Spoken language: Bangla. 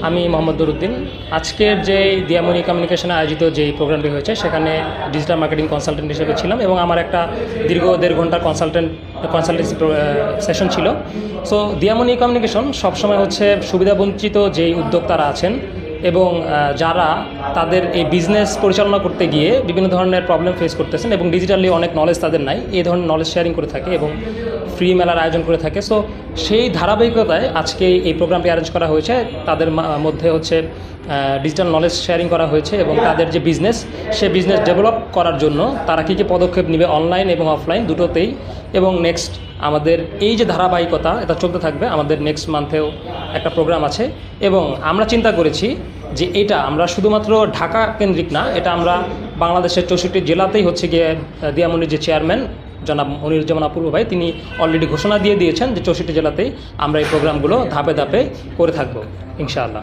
আমি মোহাম্মদ দরুদ্দিন। আজকের যে দিয়ামণি কমিউনিকেশনে আয়োজিত যেই প্রোগ্রামটি হয়েছে সেখানে ডিজিটাল মার্কেটিং কনসালটেন্ট হিসেবে ছিলাম এবং আমার একটা দীর্ঘ 1.5 ঘন্টার কনসালটেন্সি সেশন ছিল। সো দিয়ামণি কমিউনিকেশন সবসময় হচ্ছে সুবিধাবঞ্চিত যেই উদ্যোক্তারা আছেন এবং যারা তাদের এই বিজনেস পরিচালনা করতে গিয়ে বিভিন্ন ধরনের প্রবলেম ফেস করতেছেন এবং ডিজিটালি অনেক নলেজ তাদের নাই, এই ধরনের নলেজ শেয়ারিং করে থাকে এবং ফ্রি মেলার আয়োজন করে থাকে। সো সেই ধারাবাহিকতায় আজকে এই প্রোগ্রামটি অ্যারেঞ্জ করা হয়েছে। তাদের মধ্যে হচ্ছে ডিজিটাল নলেজ শেয়ারিং করা হয়েছে এবং তাদের যে বিজনেস, সে বিজনেস ডেভেলপ করার জন্য তারা কী কী পদক্ষেপ নেবে অনলাইন এবং অফলাইন দুটোতেই। এবং নেক্সট আমাদের এই যে ধারাবাহিকতা এটা চলতে থাকবে, আমাদের নেক্সট মান্থেও একটা প্রোগ্রাম আছে এবং আমরা চিন্তা করেছি যে এটা আমরা শুধুমাত্র ঢাকা কেন্দ্রিক না, এটা আমরা বাংলাদেশের 64 জেলাতেই হচ্ছে গিয়ে দিয়ামণির যে চেয়ারম্যান জনাব মনিরুজ্জামান অপূর্ব ভাই, তিনি অলরেডি ঘোষণা দিয়ে দিয়েছেন যে 64 জেলাতেই আমরা এই প্রোগ্রামগুলো ধাপে ধাপে করে থাকবো ইনশাআল্লাহ।